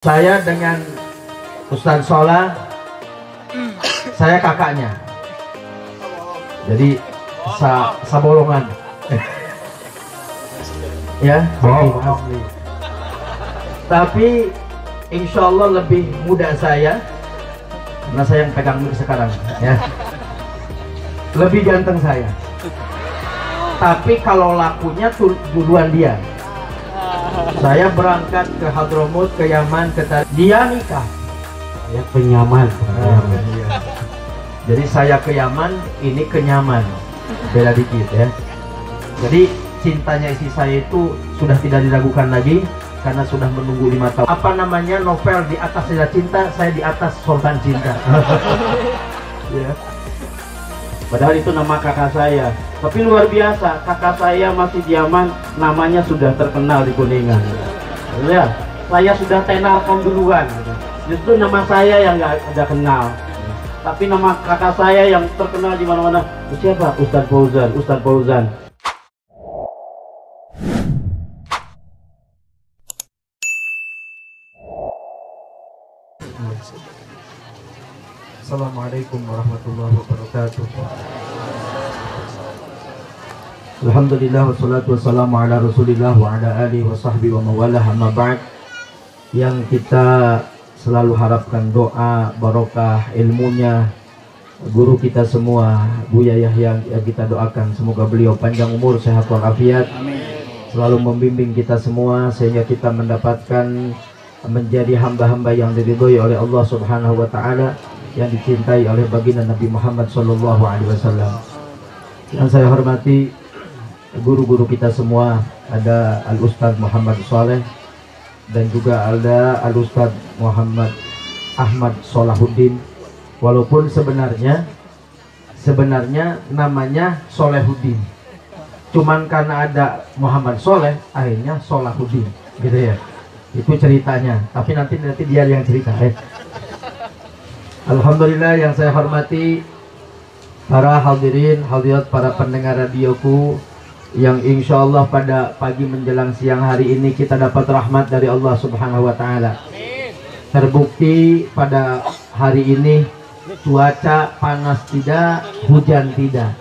Saya dengan Ustaz Solah, saya kakaknya. Jadi sabolongan. Ya, asli. Tapi insya Allah lebih muda saya, karena saya yang pegang mic sekarang. Ya, lebih ganteng saya. Tapi kalau lakunya duluan dia. Saya berangkat ke Hadramut, ke Yaman, dia nikah. Saya penyaman. Iya. Jadi saya ke Yaman, ini ke Nyaman. Beda dikit ya. Jadi cintanya istri saya itu sudah tidak diragukan lagi, karena sudah menunggu 5 tahun. Apa namanya, novel di atas Raja Cinta, saya di atas Sultan Cinta. Ya. Padahal itu nama kakak saya. Tapi luar biasa, kakak saya masih di Yaman, namanya sudah terkenal di Kuningan. Ya, saya sudah tenarkan duluan. Justru nama saya yang nggak ada kenal. Tapi nama kakak saya yang terkenal di mana-mana. Siapa? Ustaz Fauzan, Ustaz Fauzan. Assalamualaikum warahmatullahi wabarakatuh. Alhamdulillah wassalatu wassalamu ala Rasulillah wa ala alihi wa sahbihi wa mawalah, amma ba'd. Yang kita selalu harapkan doa barokah ilmunya guru kita semua, Buya Yahya, yang kita doakan semoga beliau panjang umur, sehat walafiat, selalu membimbing kita semua sehingga kita mendapatkan menjadi hamba-hamba yang diridhoi oleh Allah Subhanahu wa taala, yang dicintai oleh baginda Nabi Muhammad sallallahu alaihi wasallam. Yang saya hormati guru-guru kita semua, ada Al-Ustaz Muhammad Saleh dan juga ada Al-Ustaz Muhammad Ahmad Solahuddin. Walaupun sebenarnya namanya Solehuddin, cuman karena ada Muhammad Soleh akhirnya Solahuddin, gitu ya. Itu ceritanya, tapi nanti dia yang cerita. Alhamdulillah, yang saya hormati para hadirin hadirat, para pendengar radioku, yang insya Allah pada pagi menjelang siang hari ini kita dapat rahmat dari Allah Subhanahu wa taala. Terbukti pada hari ini cuaca panas tidak, hujan tidak.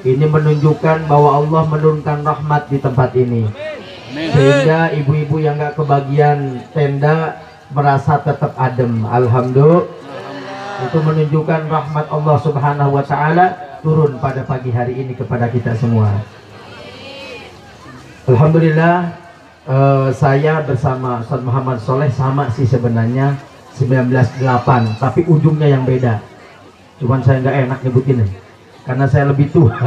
Ini menunjukkan bahwa Allah menurunkan rahmat di tempat ini, sehingga ibu-ibu yang gak kebagian tenda merasa tetap adem. Alhamdulillah, itu menunjukkan rahmat Allah Subhanahu wa taala turun pada pagi hari ini kepada kita semua. Alhamdulillah, saya bersama Ustaz Muhammad Soleh sama sih sebenarnya 1908, tapi ujungnya yang beda. Cuman saya nggak enak nyebutin karena saya lebih tua.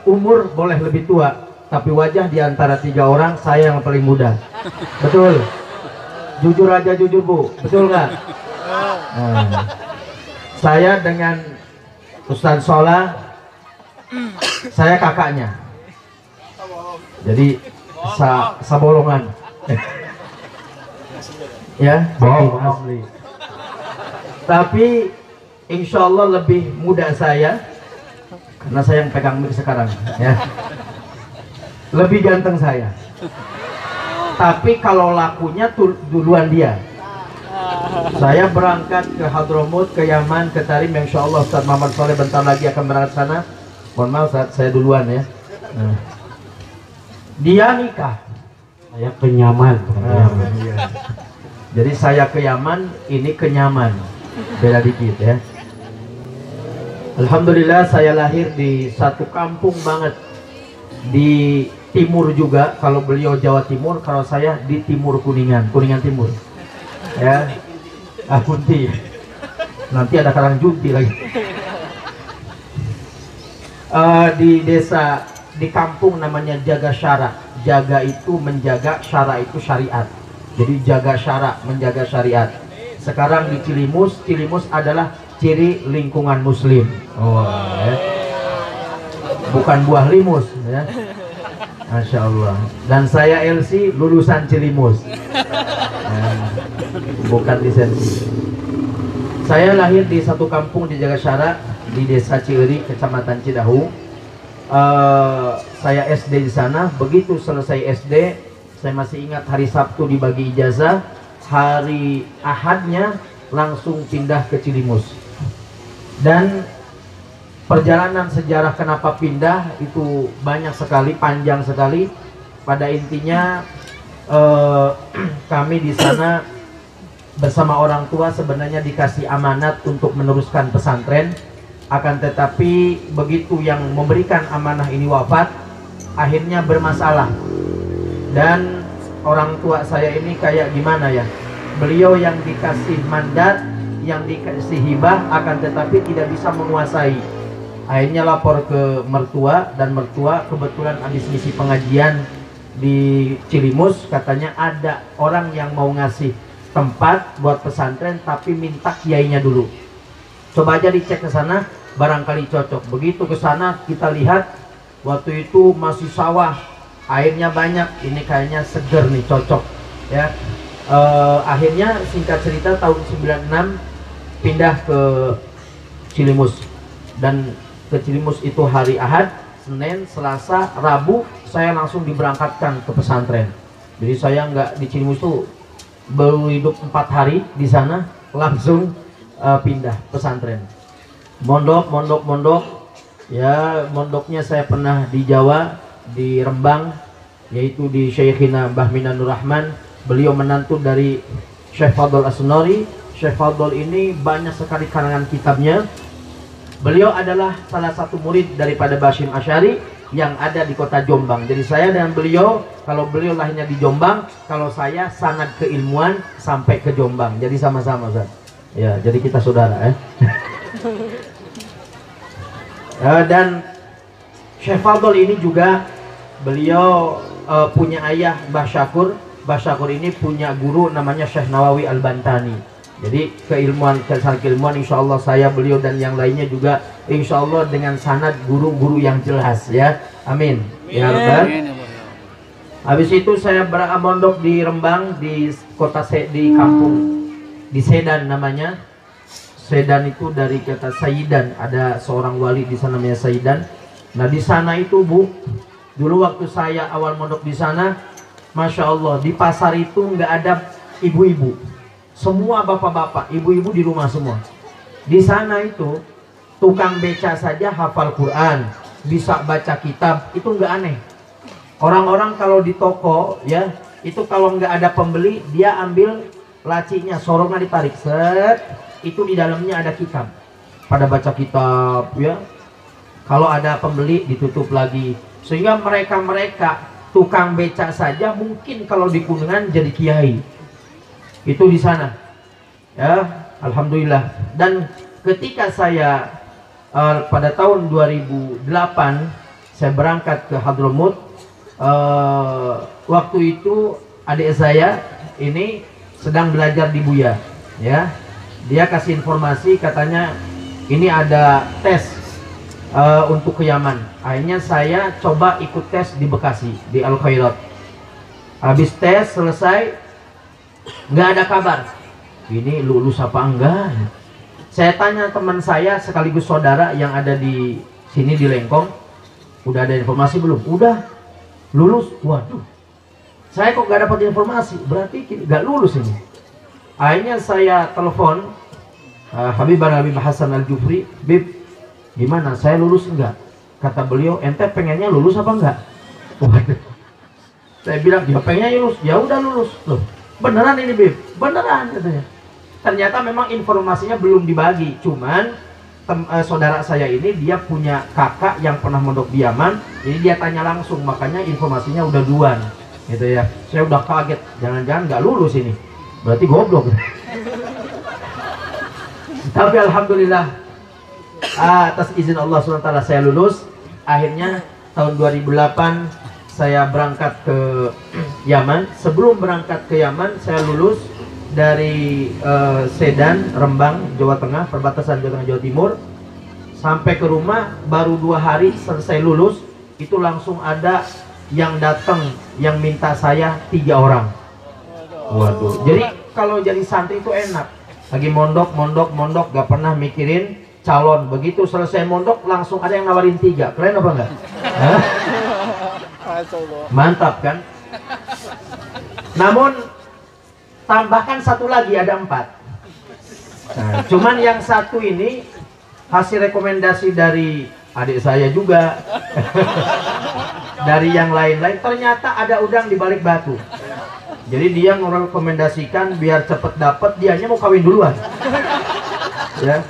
Umur boleh lebih tua, tapi wajah di antara 3 orang saya yang paling muda. Betul? Jujur aja, jujur Bu, betul nggak? Saya dengan Ustaz Solah, saya kakaknya. Jadi sabolongan. Ya, asli. Tapi insya Allah lebih muda saya, karena saya yang pegang mic sekarang. Ya, lebih ganteng saya. Tapi kalau lakunya duluan dia. Saya berangkat ke Hadramut, ke Yaman, ke Tarim. Insya Allah Ustaz Muhammad Soleh bentar lagi akan berangkat sana. Mohon maaf saat saya duluan ya. Dia nikah. Saya penyaman. Iya. Jadi saya ke Yaman, ini ke Nyaman. Beda dikit ya. Alhamdulillah, saya lahir di satu kampung banget di timur juga. Kalau beliau Jawa Timur, kalau saya di timur Kuningan Timur. Ya, Kunti. Nanti ada Karang Junti lagi. Di desa, di kampung namanya Jaga Syara. Jaga itu menjaga, syara itu syariat. Jadi jaga syara, menjaga syariat. Sekarang di Cilimus adalah ciri lingkungan muslim. Ya. Bukan buah limus ya. Masya Allah. Dan saya LC lulusan Cilimus. Bukan lisensi. Saya lahir di satu kampung di Jaga Syara, di desa Cieri, kecamatan Cidahu. Saya SD di sana. Begitu selesai SD, Saya masih ingat hari Sabtu dibagi ijazah, hari Ahadnya langsung pindah ke Cilimus. Dan perjalanan sejarah kenapa pindah itu banyak sekali, panjang sekali. Pada intinya kami di sana bersama orang tua sebenarnya dikasih amanat untuk meneruskan pesantren. Akan tetapi begitu yang memberikan amanah ini wafat, akhirnya bermasalah. Dan orang tua saya ini kayak gimana ya, beliau yang dikasih mandat, yang dikasih hibah, akan tetapi tidak bisa menguasai. Akhirnya lapor ke mertua, dan mertua kebetulan habis ngisi pengajian di Cilimus, katanya ada orang yang mau ngasih tempat buat pesantren tapi minta kiainya dulu. Coba aja dicek ke sana, barangkali cocok. Begitu ke sana kita lihat waktu itu masih sawah, airnya banyak, ini kayaknya seger nih, cocok ya. Akhirnya singkat cerita tahun 96 pindah ke Cilimus, dan ke Cilimus itu hari Ahad, Senin, Selasa, Rabu saya langsung diberangkatkan ke pesantren. Jadi saya nggak di Cilimus tuh baru hidup 4 hari di sana, langsung pindah pesantren. Mondok ya, mondoknya saya pernah di Jawa, di Rembang, yaitu di Syekhina Mbah Minanur Rahman. Beliau menantu dari Syekh Fadl As-Sunari. Syekh Fadl ini banyak sekali karangan kitabnya. Beliau adalah salah satu murid daripada Basyim Asy'ari yang ada di kota Jombang. Jadi saya dan beliau, kalau beliau lahirnya di Jombang, kalau saya sanad keilmuan sampai ke Jombang. Jadi sama-sama, Ustaz. Ya, jadi kita saudara ya. Dan Syekh Fadl ini juga beliau punya ayah Mbah Syakur. Mbah Syakur ini punya guru namanya Syekh Nawawi Al-Bantani. Jadi keilmuan insya Allah saya, beliau dan yang lainnya juga insya Allah dengan sanad guru-guru yang jelas ya. Amin. Ya Rabbal. Habis itu saya mondok di Rembang, di kota di kampung di Sedan namanya. Sedan itu dari kata Sayyidan, ada seorang wali di sana namanya Sayyidan. Nah di sana itu Bu, dulu waktu saya awal mondok di sana, Masya Allah, di pasar itu nggak ada ibu-ibu, semua bapak-bapak, ibu-ibu di rumah semua. Di sana itu tukang beca saja hafal Quran, bisa baca kitab, itu nggak aneh. Orang-orang kalau di toko ya, itu kalau nggak ada pembeli, dia ambil lacinya, sorongnya ditarik, set, itu di dalamnya ada kitab, pada baca kitab ya. Kalau ada pembeli ditutup lagi, sehingga mereka tukang beca saja mungkin kalau di Kuningan jadi kiai. Itu di sana ya, alhamdulillah. Dan ketika saya pada tahun 2008 saya berangkat ke Hadramut, waktu itu adik saya ini sedang belajar di Buya ya. Dia kasih informasi, katanya ini ada tes untuk ke Yaman. Akhirnya saya coba ikut tes di Bekasi, di Al Khairat. Habis tes selesai, nggak ada kabar. Ini lulus apa enggak? Saya tanya teman saya sekaligus saudara yang ada di sini di Lengkong, udah ada informasi belum? Udah, lulus. Waduh, saya kok nggak dapat informasi, berarti nggak lulus ini. Akhirnya saya telepon Habib Hasan Al-Jufri, Bib, gimana? Saya lulus enggak? Kata beliau, ente pengennya lulus apa enggak? Waduh. Saya bilang, ya pengennya lulus. Ya udah lulus. Loh, beneran ini Bib? Beneran katanya. Ternyata memang informasinya belum dibagi. Cuman saudara saya ini dia punya kakak yang pernah mondok di Yaman, jadi dia tanya langsung, makanya informasinya udah duluan gitu ya. Saya udah kaget, jangan-jangan nggak lulus ini, berarti goblok. Tapi alhamdulillah atas izin Allah SWT saya lulus. Akhirnya tahun 2008 saya berangkat ke Yaman. Sebelum berangkat ke Yaman saya lulus dari Sedan, Rembang, Jawa Tengah, perbatasan Jawa Tengah Jawa Timur. Sampai ke rumah baru 2 hari selesai lulus, itu langsung ada yang datang yang minta saya 3 orang. Waduh. Jadi kalau jadi santri itu enak. Lagi mondok, gak pernah mikirin calon. Begitu selesai mondok langsung ada yang nawarin 3. Keren apa enggak? Mantap kan? Namun tambahkan satu lagi, ada 4. Nah, cuman yang satu ini hasil rekomendasi dari adik saya juga. Dari yang lain-lain, ternyata ada udang di balik batu. Jadi dia merekomendasikan biar cepet dapet, dianya mau kawin duluan. Ya.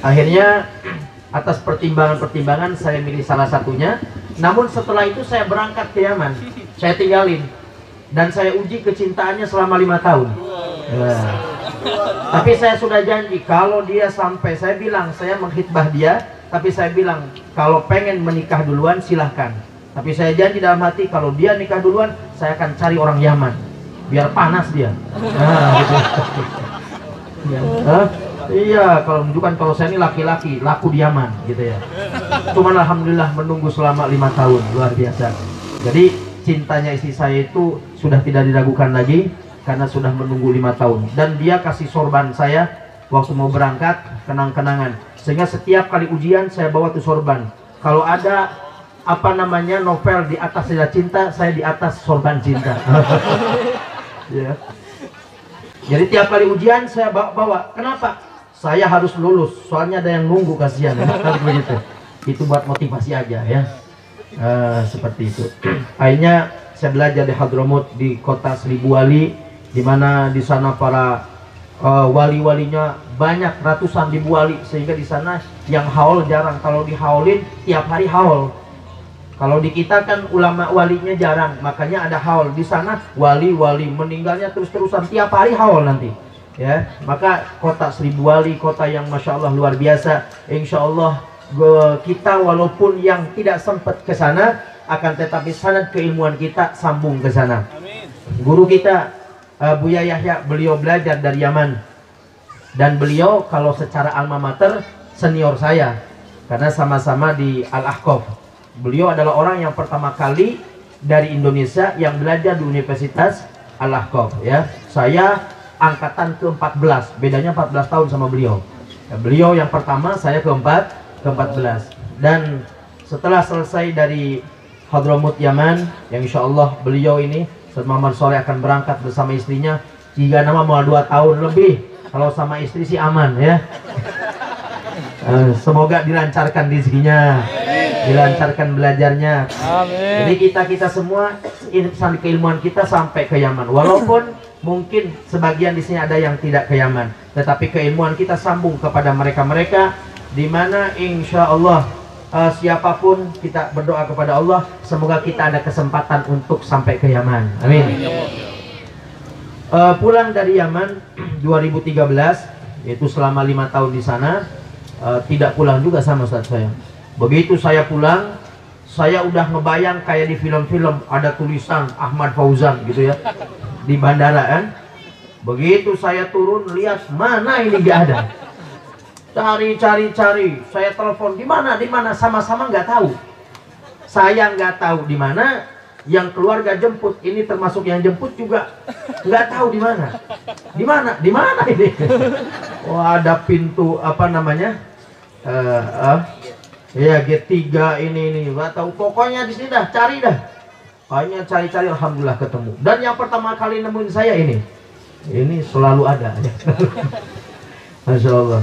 Akhirnya atas pertimbangan-pertimbangan saya milih salah satunya. Namun setelah itu saya berangkat ke Yaman, saya tinggalin dan saya uji kecintaannya selama 5 tahun. Ya. Tapi saya sudah janji kalau dia sampai, saya bilang saya menghitbah dia, tapi saya bilang kalau pengen menikah duluan silahkan. Tapi saya janji dalam hati kalau dia nikah duluan, saya akan cari orang Yaman biar panas dia. Nah, gitu. Iya, kalau menunjukkan kalau saya ini laki-laki laku di Yaman gitu ya. Cuman alhamdulillah menunggu selama 5 tahun, luar biasa. Jadi cintanya istri saya itu sudah tidak diragukan lagi karena sudah menunggu 5 tahun. Dan dia kasih sorban saya waktu mau berangkat, kenang-kenangan. Sehingga setiap kali ujian saya bawa tuh sorban. Kalau ada apa namanya novel di atas sejarah cinta, saya di atas sorban cinta. Ya. Jadi tiap kali ujian saya bawa. Kenapa? Saya harus lulus, soalnya ada yang nunggu, kasihan. Harus begitu. Itu buat motivasi aja ya. Seperti itu. Akhirnya saya belajar di Hadramut, di kota 1000 wali, di mana di sana para wali-walinya banyak, ratusan ribu wali, sehingga di sana yang haul jarang. Kalau dihaulin tiap hari haul. Kalau di kita kan ulama walinya jarang, makanya ada haul. Di sana wali-wali meninggalnya terus-terusan, tiap hari haul nanti. Ya, maka kota 1000 wali, kota yang masya Allah luar biasa. Insya Allah kita walaupun yang tidak sempat ke sana, akan tetapi sanad keilmuan kita sambung ke sana. Guru kita Buya Yahya, beliau belajar dari Yaman, dan beliau kalau secara alma mater senior saya karena sama-sama di Al-Ahqaf. Beliau adalah orang yang pertama kali dari Indonesia yang belajar di Universitas Al-Ahqaf ya. Saya angkatan ke-14, bedanya 14 tahun sama beliau ya, beliau yang pertama, saya ke-14. Dan setelah selesai dari Hadramut Yaman, yang insya Allah beliau ini Ustaz Muhammad Soleh akan berangkat bersama istrinya. Jika nama mau 2 tahun lebih, kalau sama istri sih aman ya. Semoga dilancarkan rezekinya, dilancarkan belajarnya. Amin. Jadi kita semua keilmuan kita sampai ke Yaman. Walaupun mungkin sebagian di sini ada yang tidak ke Yaman, tetapi keilmuan kita sambung kepada mereka-mereka, di mana insya Allah siapapun kita berdoa kepada Allah, semoga kita ada kesempatan untuk sampai ke Yaman. Amin. Pulang dari Yaman 2013, yaitu selama 5 tahun di sana. Tidak pulang juga sama Ustaz saya. Begitu saya pulang, saya udah ngebayang kayak di film-film ada tulisan Ahmad Fauzan gitu ya di bandara kan. Begitu saya turun, lihat mana ini gak ada. Cari, saya telepon di mana, sama-sama nggak tahu. Saya nggak tahu di mana, yang keluarga jemput ini termasuk yang jemput juga nggak tahu di mana. Di mana ini? Wah, ada pintu apa namanya? Ya G3 ini nggak tahu. Pokoknya di sini dah cari dah. Hanya cari, alhamdulillah ketemu. Dan yang pertama kali nemuin saya ini selalu ada. Masya Allah.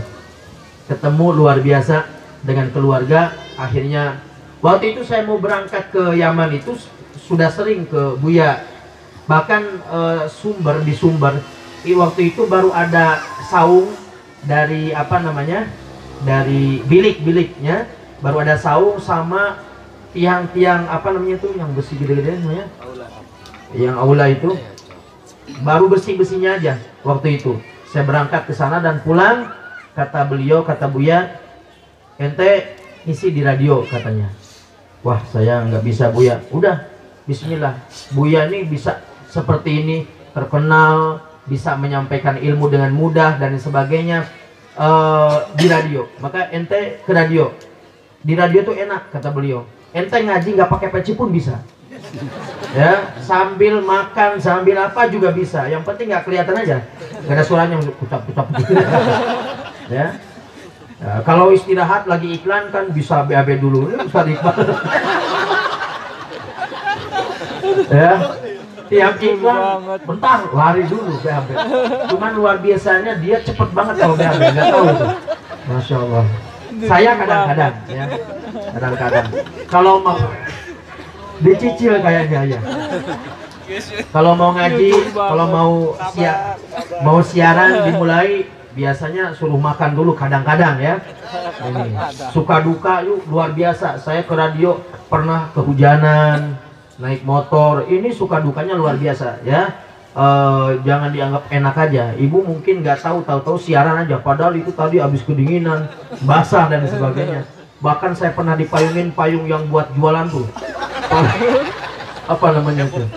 Ketemu luar biasa dengan keluarga. Akhirnya waktu itu saya mau berangkat ke Yaman itu sudah sering ke Buya. Bahkan di Sumber waktu itu baru ada saung dari apa namanya, dari bilik-biliknya, baru ada saung sama tiang-tiang apa namanya itu yang besi gede-gede namanya, yang aula itu baru besi-besinya aja. Waktu itu saya berangkat ke sana dan pulang, kata beliau, kata Buya, ente isi di radio katanya. Wah, saya nggak bisa Buya. Udah, bismillah. Buya ini bisa seperti ini, terkenal, bisa menyampaikan ilmu dengan mudah dan sebagainya di radio. Maka ente ke radio. Di radio tuh enak, kata beliau. Ente ngaji nggak pakai peci pun bisa. Ya, sambil makan, sambil apa juga bisa. Yang penting nggak kelihatan aja. Gak ada suaranya kucap-kucap gitu. Ya. Nah, kalau istirahat lagi iklan kan bisa BAB dulu. Ini Ustaz Iqbal. Ya. Tiap iklan bentar lari dulu BHB. Cuman luar biasanya dia cepet banget kalau BHB, nggak tahu tuh. Masya Allah. Saya kadang-kadang ya, kadang-kadang kalau mau dicicil kayaknya ya. Kalau mau ngaji, kalau mau siaran dimulai, biasanya suruh makan dulu kadang-kadang ya. Ini suka duka yuk luar biasa. Saya ke radio pernah kehujanan, naik motor. Ini suka dukanya luar biasa ya. Jangan dianggap enak aja. Ibu mungkin nggak tahu siaran aja. Padahal itu tadi habis kedinginan, basah dan sebagainya. Bahkan saya pernah dipayungin payung yang buat jualan tuh. Apa namanya tuh?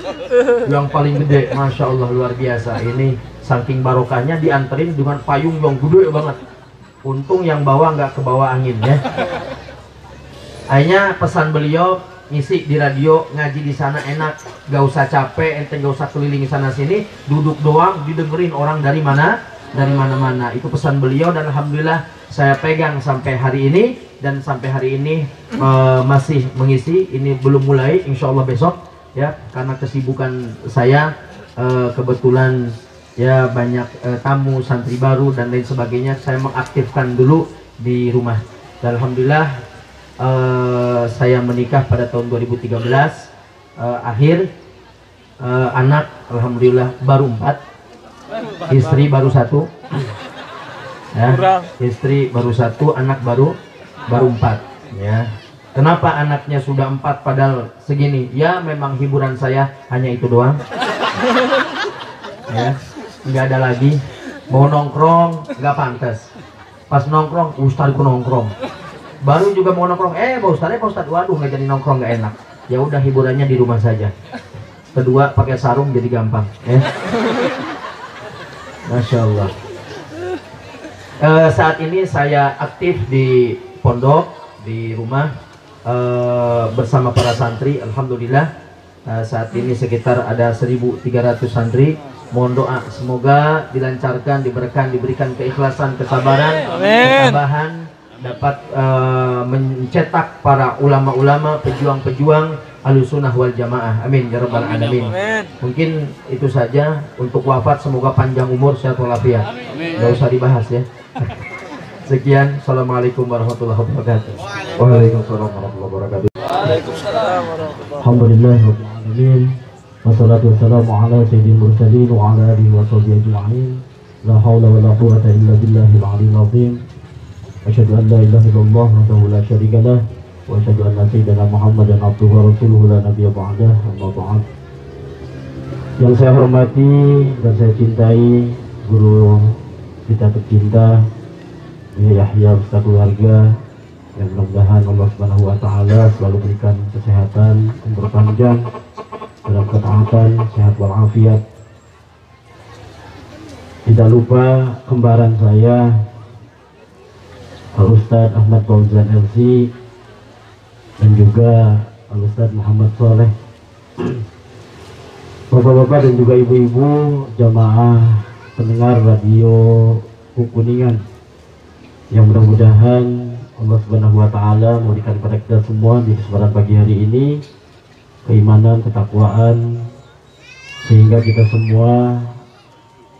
Yang paling gede, masya Allah luar biasa. Ini saking barokahnya dianterin dengan payung yang gede banget. Untung yang bawa nggak ke bawah angin ya. Akhirnya pesan beliau, ngisi di radio, ngaji di sana enak, gak usah capek, ente gak usah keliling sana sini, duduk doang, didengerin orang dari mana-mana. Itu pesan beliau dan alhamdulillah saya pegang sampai hari ini, dan sampai hari ini masih mengisi. Ini belum mulai, insya Allah besok ya, karena kesibukan saya kebetulan ya banyak tamu santri baru dan lain sebagainya. Saya mengaktifkan dulu di rumah dan alhamdulillah saya menikah pada tahun 2013 akhir. Anak alhamdulillah baru 4, istri baru 1 ya, istri baru 1, anak baru 4 ya. Kenapa anaknya sudah 4 padahal segini? Ya memang hiburan saya hanya itu doang ya, nggak ada lagi. Mau nongkrong nggak pantas, pas nongkrong Ustadku nongkrong, baru juga mau nongkrong Pak Ustadz, waduh nggak jadi nongkrong, nggak enak. Ya udah hiburannya di rumah saja. Kedua pakai sarung jadi gampang ya. Masya Allah. Saat ini saya aktif di pondok, di rumah bersama para santri. Alhamdulillah saat ini sekitar ada 1.300 santri. Mohon doa semoga dilancarkan, diberikan keikhlasan, kesabaran, ketabahan, dapat mencetak para ulama-ulama, pejuang-pejuang Ahlussunnah wal Jamaah. Amin ya rabbal alamin. Mungkin itu saja untuk wafat, semoga panjang umur, sehat walafiat. Gak usah dibahas ya. Sekian, assalamualaikum warahmatullahi wabarakatuh. Waalaikumsalam warahmatullahi wabarakatuh. Waalaikumsalam warahmatullahi Alhamdulillahirabbil alamin. Wassalatu wassalamu ala sayyidil mursalin wa ala alihi wa sahbihi ajma'in. La haula wa la quwwata illa billahil aliyyil azim. Asyhadu an la ilaha illallah wahdahu la syarika lah wa asyhadu anna sayyidana Muhammadan abduhu wa rasuluhu la nabiyya ba'dah. Amma ba'd. Yang saya hormati dan saya cintai guru kita tercinta Yahya beserta keluarga, yang mudah-mudahan Allah Subhanahu wa taala selalu berikan kesehatan, umur panjang, dalam ketaatan, sehat walafiat. Tidak lupa kembaran saya Al-Ustadz Ahmad Fauzan LC dan juga Al-Ustadz Muhammad Soleh. Bapak-bapak dan juga ibu-ibu jamaah pendengar radio Kuningan, yang mudah-mudahan Allah Subhanahu wa taala memberikan kepada kita semua di kesempatan pagi hari ini keimanan, ketakwaan, sehingga kita semua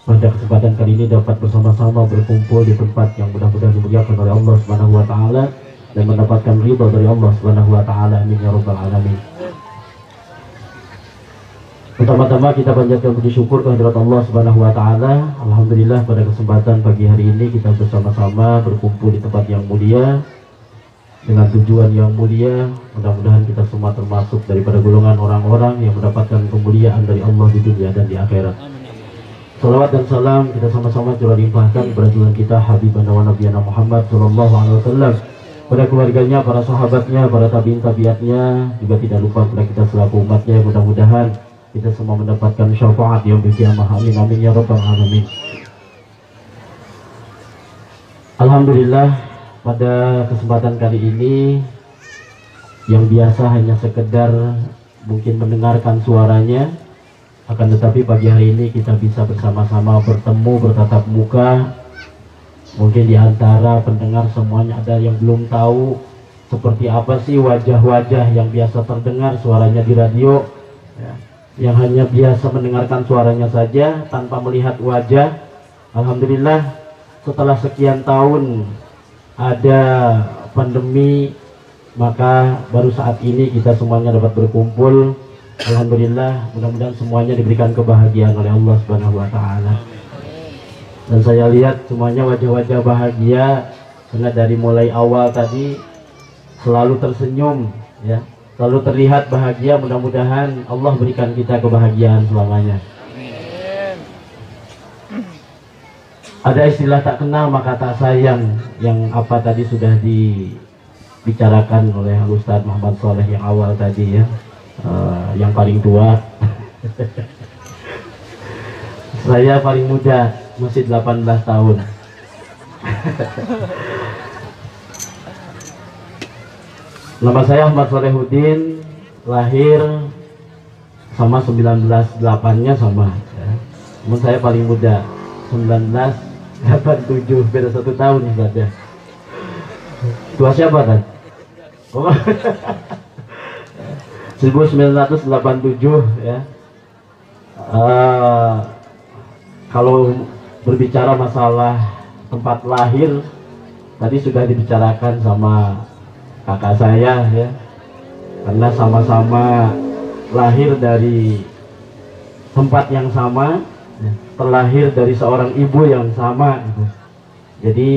pada kesempatan kali ini dapat bersama-sama berkumpul di tempat yang mudah-mudahan dimuliakan oleh Allah Subhanahu wa taala dan mendapatkan ridha dari Allah Subhanahu wa taala. Amin ya rabbal alamin. Pertama-tama kita panjatkan puji syukur kehadirat Allah Subhanahu wa taala. Alhamdulillah pada kesempatan pagi hari ini kita bersama-sama berkumpul di tempat yang mulia dengan tujuan yang mulia. Mudah-mudahan kita semua termasuk daripada golongan orang-orang yang mendapatkan kemuliaan dari Allah di dunia dan di akhirat. Salawat dan salam kita sama-sama curah limpahkan kepada Tuhan kita Habibana wa Nabiyana Muhammad sallallahu alaihi wasallam, pada keluarganya, para sahabatnya, para tabi'in tabi'atnya, juga tidak lupa kepada kita selaku umatnya. Mudah-mudahan kita semua mendapatkan syafaat yang berkiamah. Amin amin ya rabbal alamin. Alhamdulillah pada kesempatan kali ini yang biasa hanya sekedar mungkin mendengarkan suaranya, akan tetapi pagi hari ini kita bisa bersama-sama bertemu, bertatap muka. Mungkin di antara pendengar semuanya ada yang belum tahu seperti apa sih wajah-wajah yang biasa terdengar suaranya di radio ya. yang hanya biasa mendengarkan suaranya saja tanpa melihat wajah. Alhamdulillah setelah sekian tahun ada pandemi, maka baru saat ini kita semuanya dapat berkumpul. Alhamdulillah, mudah-mudahan semuanya diberikan kebahagiaan oleh Allah Subhanahu wa taala. Dan saya lihat semuanya wajah-wajah bahagia, karena dari mulai awal tadi selalu tersenyum ya, selalu terlihat bahagia. Mudah-mudahan Allah berikan kita kebahagiaan selamanya. Ada istilah tak kenal maka tak sayang, yang apa tadi sudah dibicarakan oleh Ustadz Muhammad Soleh yang awal tadi ya, yang paling tua. Saya paling muda, masih 18 tahun. Nama saya Ahmad Solehudin, lahir sama 1908-nya sama ya. Namun saya paling muda, 1987, beda 1 tahun saja. Tua siapa kan? Oh. 1987 ya. Kalau berbicara masalah tempat lahir, tadi sudah dibicarakan sama kakak saya ya, karena sama-sama lahir dari tempat yang sama ya, terlahir dari seorang ibu yang sama gitu. Jadi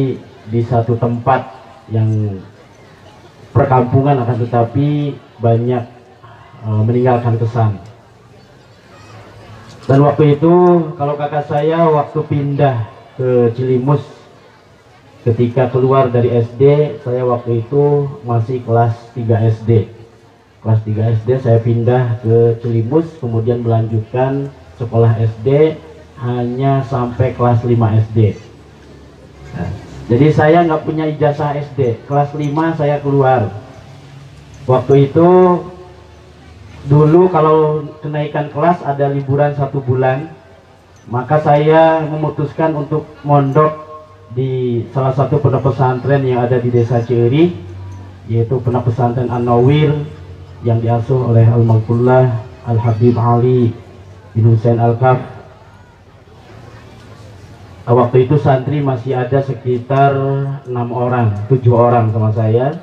di satu tempat yang perkampungan, akan tetapi banyak meninggalkan kesan. Dan waktu itu kalau kakak saya waktu pindah ke Cilimus, ketika keluar dari SD, saya waktu itu masih kelas 3 SD. Kelas 3 SD saya pindah ke Cilimus, kemudian melanjutkan sekolah SD hanya sampai kelas 5 SD. Nah, jadi saya nggak punya ijazah SD. Kelas 5 saya keluar. Waktu itu dulu kalau kenaikan kelas ada liburan 1 bulan, maka saya memutuskan untuk mondok di salah satu pondok pesantren yang ada di desa Cieri, yaitu pondok pesantren An-Nawir yang diasuh oleh Al-Maghfurlah Al-Habib Ali bin Husain Al-Kaf. Waktu itu santri masih ada sekitar 6 orang, 7 orang sama saya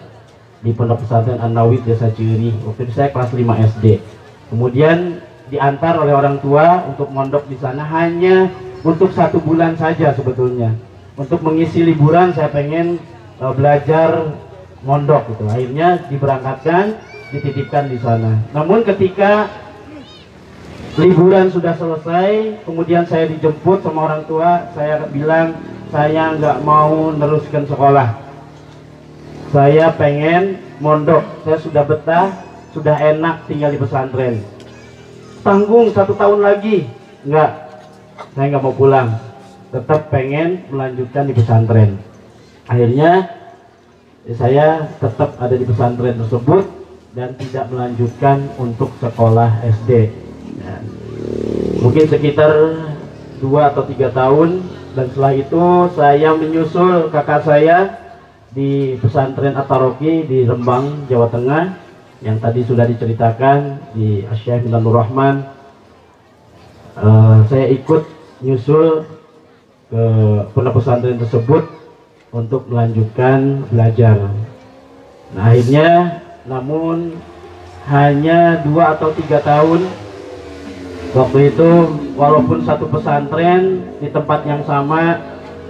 di pondok pesantren An-Nawir desa Cieri. Waktu itu saya kelas 5 SD. Kemudian diantar oleh orang tua untuk mondok di sana hanya untuk 1 bulan saja sebetulnya. Untuk mengisi liburan saya pengen belajar mondok gitu. Akhirnya diberangkatkan, dititipkan di sana. Namun ketika liburan sudah selesai, kemudian saya dijemput sama orang tua, saya bilang saya nggak mau neruskan sekolah. Saya pengen mondok, saya sudah betah, sudah enak tinggal di pesantren. Tanggung 1 tahun lagi, enggak, saya nggak mau pulang, tetap pengen melanjutkan di pesantren. Akhirnya saya tetap ada di pesantren tersebut dan tidak melanjutkan untuk sekolah SD. Ya, mungkin sekitar 2 atau 3 tahun, dan setelah itu saya menyusul kakak saya di pesantren At-Taroki di Rembang, Jawa Tengah, yang tadi sudah diceritakan di Syekh Minanur Rahman. Saya ikut nyusul ke pondok pesantren tersebut untuk melanjutkan belajar. Nah, akhirnya namun hanya 2 atau 3 tahun waktu itu, walaupun satu pesantren di tempat yang sama,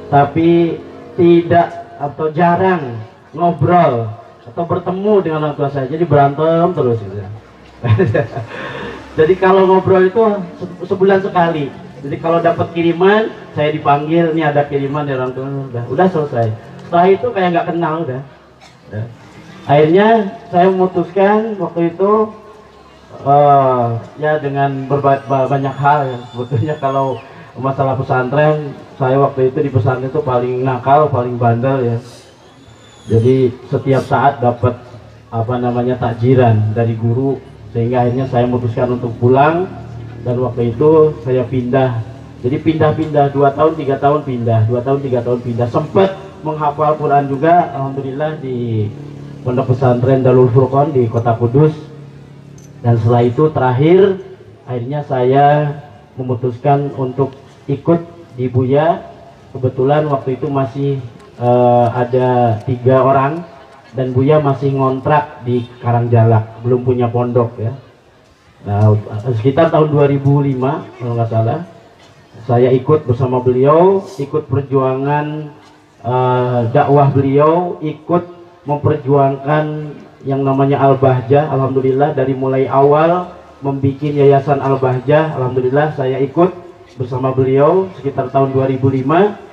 tapi tidak atau jarang ngobrol atau bertemu dengan orang tua saya, jadi berantem terus gitu. Jadi kalau ngobrol itu sebulan sekali. Jadi kalau dapat kiriman, saya dipanggil, nih ada kiriman dari orang tua, udah selesai. Setelah itu kayak nggak kenal udah. Akhirnya saya memutuskan waktu itu ya dengan banyak hal ya. Sebetulnya kalau masalah pesantren, saya waktu itu di pesantren itu paling nakal, paling bandel ya. Jadi setiap saat dapat takjiran dari guru, sehingga akhirnya saya memutuskan untuk pulang. Dan waktu itu saya pindah, jadi pindah-pindah 2 tahun 3 tahun pindah, 2 tahun 3 tahun pindah. Sempat menghafal Quran juga, alhamdulillah, di pondok pesantren Darul Furqan di Kota Kudus. Dan setelah itu terakhir akhirnya saya memutuskan untuk ikut di Buya. Kebetulan waktu itu masih ada 3 orang dan Buya masih ngontrak di Karangjalak, belum punya pondok ya. Nah, sekitar tahun 2005 kalau nggak salah, saya ikut bersama beliau, ikut perjuangan dakwah beliau, ikut memperjuangkan yang namanya Al-Bahjah. Alhamdulillah dari mulai awal membuat yayasan Al-Bahjah, alhamdulillah saya ikut bersama beliau sekitar tahun 2005.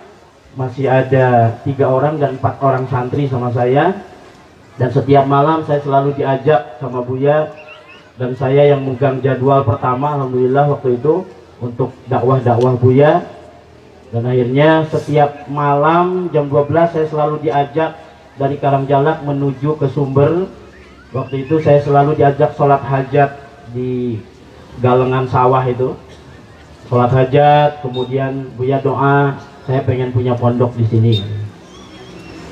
Masih ada 3 orang dan 4 orang santri sama saya, dan setiap malam saya selalu diajak sama Buya, dan saya yang megang jadwal pertama alhamdulillah waktu itu untuk dakwah Buya. Dan akhirnya setiap malam jam 12 saya selalu diajak dari Karangjalak menuju ke Sumber. Waktu itu saya selalu diajak sholat hajat di galengan sawah itu, sholat hajat, kemudian Buya doa, saya pengen punya pondok di sini.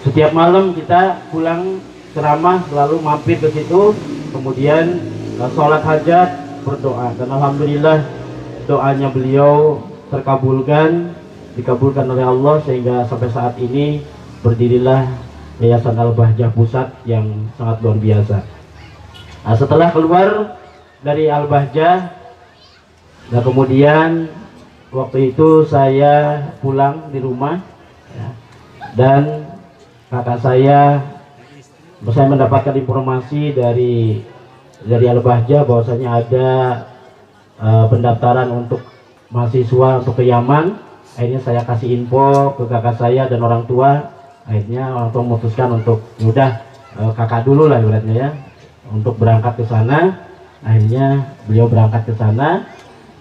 Setiap malam kita pulang ceramah selalu mampir ke situ, kemudian sholat hajat, berdoa, dan alhamdulillah doanya beliau dikabulkan oleh Allah, sehingga sampai saat ini berdirilah Yayasan Al-Bahjah Pusat yang sangat luar biasa. Nah, setelah keluar dari Al-Bahjah, nah kemudian waktu itu saya pulang di rumah ya, dan kakak saya mendapatkan informasi dari Al-Bahjah bahwasanya ada pendaftaran untuk mahasiswa untuk ke Yaman. Akhirnya saya kasih info ke kakak saya dan orang tua. Akhirnya orang tua memutuskan untuk udah kakak dulu lah ibaratnya ya, untuk berangkat ke sana. Akhirnya beliau berangkat ke sana,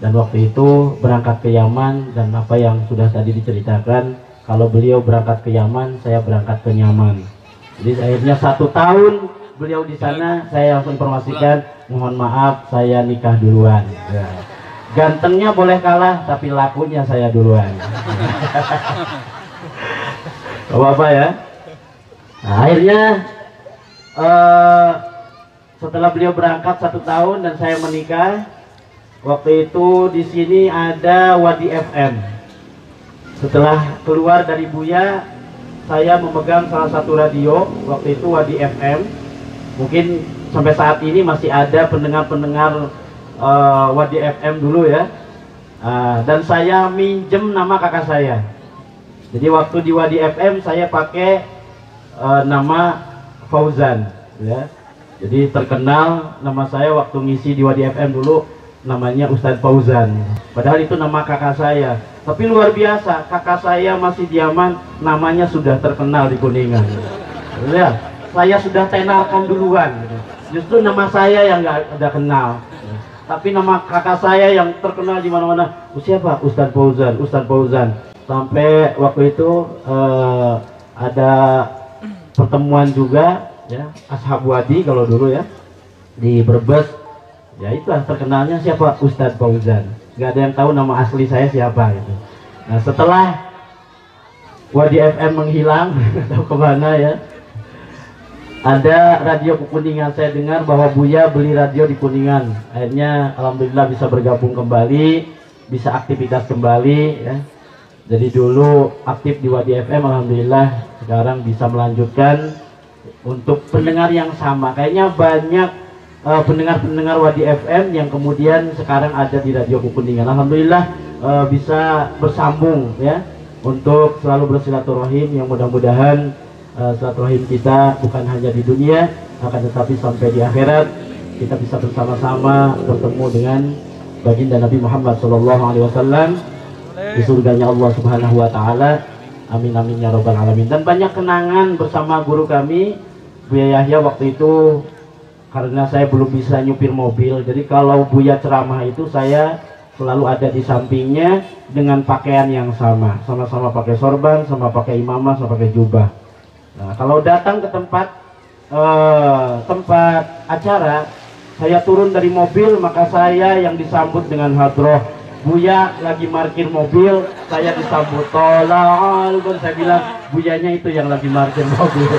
dan waktu itu berangkat ke Yaman. Dan apa yang sudah tadi diceritakan, kalau beliau berangkat ke Yaman, saya berangkat ke Yaman. Jadi akhirnya 1 tahun beliau di sana, saya langsung informasikan, mohon maaf saya nikah duluan ya. Gantengnya boleh kalah, tapi lakunya saya duluan. Apa ya. Nah, akhirnya setelah beliau berangkat 1 tahun dan saya menikah, waktu itu di sini ada Wadi FM. Setelah keluar dari Buya, saya memegang salah satu radio, waktu itu Wadi FM. Mungkin sampai saat ini masih ada pendengar-pendengar Wadi FM dulu ya. Dan saya minjem nama kakak saya. Jadi waktu di Wadi FM saya pakai nama Fauzan ya. Jadi terkenal nama saya waktu ngisi di Wadi FM dulu namanya Ustadz Fauzan. Padahal itu nama kakak saya. Tapi luar biasa, kakak saya masih di Yaman, namanya sudah terkenal di Kuningan. Ya, saya sudah tenarkan duluan. Justru nama saya yang nggak ada kenal. Tapi nama kakak saya yang terkenal di mana-mana. Siapa? Ustadz Fauzan, Ustadz Fauzan. Sampai waktu itu ada pertemuan juga ya, Ashab Wadi kalau dulu ya, di Brebes. Ya itulah terkenalnya siapa? Ustadz Fauzan. Gak ada yang tahu nama asli saya siapa gitu. Nah setelah Wadi FM menghilang, tahu kemana ya, ada radio Kuningan. Saya dengar bahwa Buya beli radio di Kuningan. Akhirnya alhamdulillah bisa bergabung kembali, bisa aktivitas kembali ya. Jadi dulu aktif di Wadi FM, alhamdulillah sekarang bisa melanjutkan untuk pendengar yang sama. Kayaknya banyak pendengar-pendengar Wadi FM yang kemudian sekarang ada di radio Kuningan. Alhamdulillah bisa bersambung ya, untuk selalu bersilaturahim, yang mudah-mudahan silaturahim kita bukan hanya di dunia, akan tetapi sampai di akhirat kita bisa bersama-sama bertemu dengan baginda Nabi Muhammad SAW di surganya Allah Subhanahu wa taala. Amin amin ya rabbal alamin. Dan banyak kenangan bersama guru kami Buya Yahya waktu itu, karena saya belum bisa nyupir mobil. Jadi kalau Buya ceramah itu saya selalu ada di sampingnya dengan pakaian yang sama, sama-sama pakai sorban, sama pakai imamah, sama pakai jubah. Nah, kalau datang ke tempat acara, saya turun dari mobil, maka saya yang disambut dengan hadroh. Buya lagi parkir mobil, saya disambut tolol. Saya bilang Buyanya itu yang lagi parkir mobil.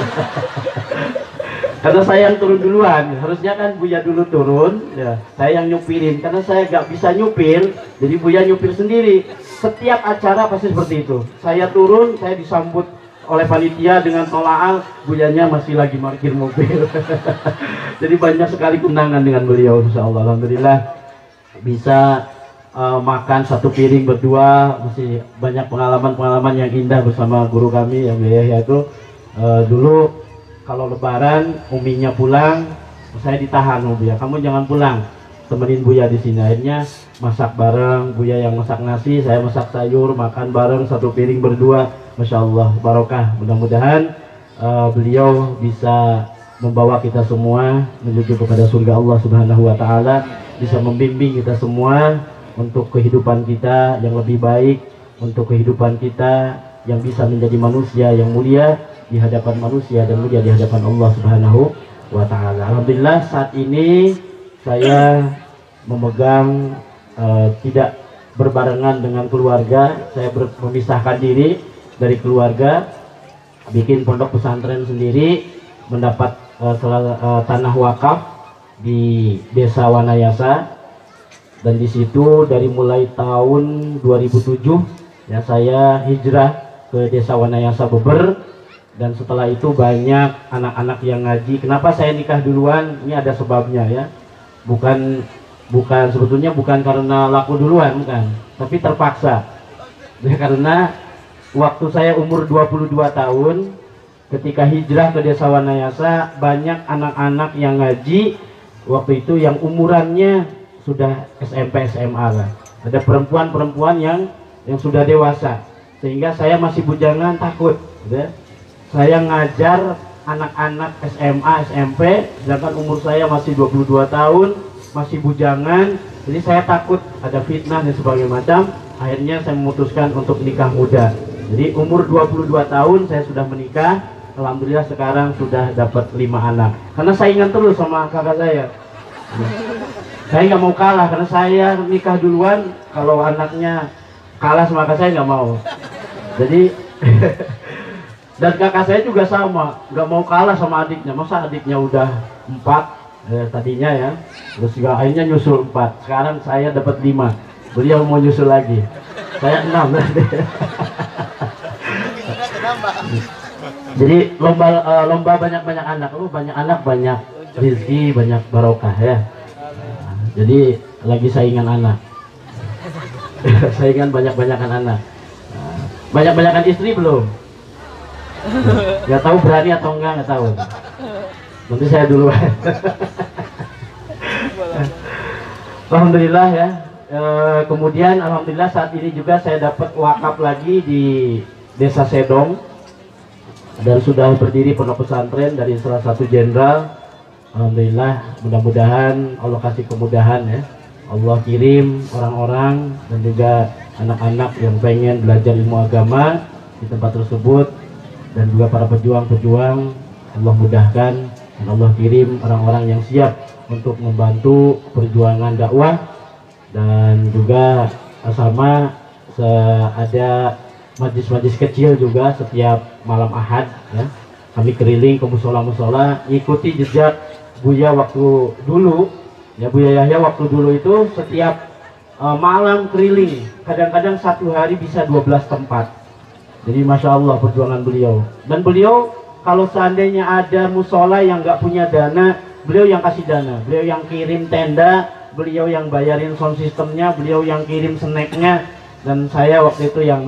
Karena saya yang turun duluan, harusnya kan Buya dulu turun, ya saya yang nyupirin. Karena saya nggak bisa nyupir, jadi Buya nyupir sendiri. Setiap acara pasti seperti itu. Saya turun, saya disambut oleh panitia dengan tolaal, Buyanya masih lagi parkir mobil. Jadi banyak sekali kenangan dengan beliau, insya Allah. Alhamdulillah bisa makan satu piring berdua, masih banyak pengalaman-pengalaman yang indah bersama guru kami yang yaitu dulu. Kalau lebaran, uminya pulang, saya ditahan sama Buya. Kamu jangan pulang, temenin Buya di sini. Akhirnya masak bareng, Buya yang masak nasi, saya masak sayur, makan bareng satu piring berdua. Masya Allah, barokah. Mudah-mudahan beliau bisa membawa kita semua menuju kepada surga Allah Subhanahu Wa Taala, bisa membimbing kita semua untuk kehidupan kita yang lebih baik, untuk kehidupan kita yang bisa menjadi manusia yang mulia di hadapan manusia dan mulia di hadapan Allah Subhanahu wa Ta'ala. Alhamdulillah saat ini saya memegang tidak berbarengan dengan keluarga, saya memisahkan diri dari keluarga, bikin pondok pesantren sendiri, mendapat tanah wakaf di Desa Wanayasa, dan di situ dari mulai tahun 2007 ya saya hijrah ke Desa Wanayasa Beber. Dan setelah itu banyak anak-anak yang ngaji. Kenapa saya nikah duluan? Ini ada sebabnya ya. Bukan sebetulnya bukan karena laku duluan, bukan. Tapi terpaksa. Ya, karena waktu saya umur 22 tahun, ketika hijrah ke Desa Wanayasa, banyak anak-anak yang ngaji. Waktu itu yang umurannya sudah SMP SMA lah. Ada perempuan-perempuan yang sudah dewasa. Sehingga saya masih bujangan, takut. Ya. Saya ngajar anak-anak SMA, SMP, sedangkan umur saya masih 22 tahun, masih bujangan. Jadi saya takut ada fitnah dan sebagainya macam. Akhirnya saya memutuskan untuk nikah muda. Jadi umur 22 tahun saya sudah menikah. Alhamdulillah sekarang sudah dapat 5 anak. Karena saingan terus sama kakak saya. Saya nggak mau kalah karena saya nikah duluan. Kalau anaknya kalah sama kakak saya nggak mau. Jadi dan kakak saya juga sama, nggak mau kalah sama adiknya. Masa adiknya udah 4 tadinya ya, terus juga akhirnya nyusul 4. Sekarang saya dapat 5, beliau mau nyusul lagi, saya 6 berarti. Jadi lomba banyak-banyak anak, banyak anak banyak rezeki, banyak barokah ya. Jadi lagi saingan anak, saingan banyak-banyakan anak. Banyak-banyakan istri belum? Nggak tahu berani atau enggak, nggak tahu. Nanti saya duluan. Alhamdulillah ya. Kemudian alhamdulillah saat ini juga saya dapat wakaf lagi di Desa Sedong, dan sudah berdiri pondok pesantren dari salah satu jenderal. Alhamdulillah, mudah-mudahan Allah kasih kemudahan ya. Allah kirim orang-orang dan juga anak-anak yang pengen belajar ilmu agama di tempat tersebut, dan juga para pejuang-pejuang Allah mudahkan dan Allah kirim orang-orang yang siap untuk membantu perjuangan dakwah. Dan juga sama ada majlis-majlis kecil juga setiap malam Ahad ya. Kami keliling ke musola-musola, ikuti jejak Buya waktu dulu ya. Buya Yahya waktu dulu itu setiap malam keliling, kadang-kadang satu hari bisa 12 tempat. Jadi Masya Allah perjuangan beliau. Dan beliau kalau seandainya ada musola yang nggak punya dana, beliau yang kasih dana, beliau yang kirim tenda, beliau yang bayarin sound systemnya, beliau yang kirim snacknya. Dan saya waktu itu yang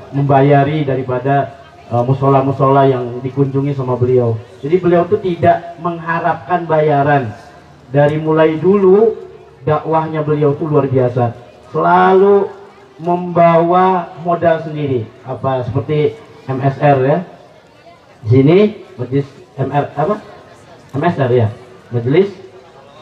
membayari daripada musola-musola yang dikunjungi sama beliau. Jadi beliau itu tidak mengharapkan bayaran. Dari mulai dulu dakwahnya beliau itu luar biasa. Selalu membawa modal sendiri, apa seperti MSR ya. Di sini majelis MSR ya, majelis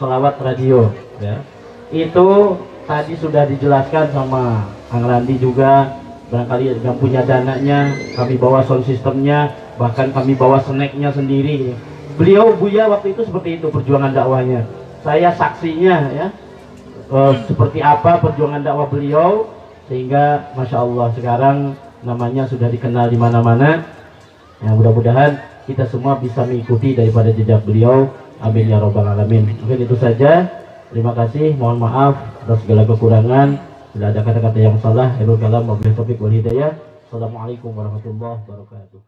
sholawat radio ya. Itu tadi sudah dijelaskan sama Kang Randi juga. Barangkali yang punya dananya, kami bawa sound systemnya, bahkan kami bawa snacknya sendiri. Beliau Buya waktu itu seperti itu perjuangan dakwahnya. Saya saksinya ya, seperti apa perjuangan dakwah beliau. Sehingga Masya Allah sekarang namanya sudah dikenal di mana-mana. Ya, mudah-mudahan kita semua bisa mengikuti daripada jejak beliau. Amin ya robbal alamin. Mungkin itu saja. Terima kasih, mohon maaf atas segala kekurangan. Bila ada kata-kata yang salah, ilmu kalam, wabillahi taufiq wal hidayah. Assalamualaikum warahmatullahi wabarakatuh.